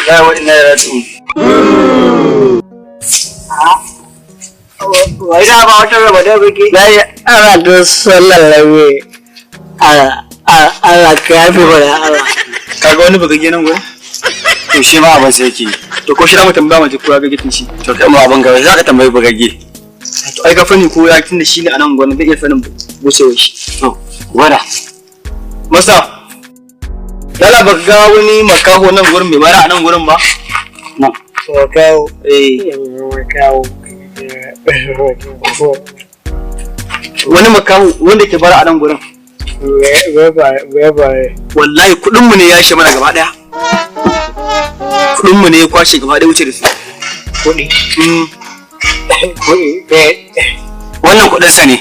da ina da tu wai da ba wata raba da biki dai ana da sallallawe Allah ka yafi bara Allah kaga wani baka nan gurin to shi ma abin sai yake to ko shi da mu tambaya mu ko ya ga gitin shi to kai mu abin ga za ka tambayi bagage to ai ka fani ko ya tunda shi ne a nan gurin zai iya sanin busewar shi to gwada masa dala baka ga wani makaho nan gurin mai bara a nan gurin ba nan makaho makaho wani makaho wanda ke bara a nan gurin wallahi kudin mu ne ya shi mana gaba daya kudin mu ne ya kwashe gaba daya wuce da su kudi wannan kudin sa ne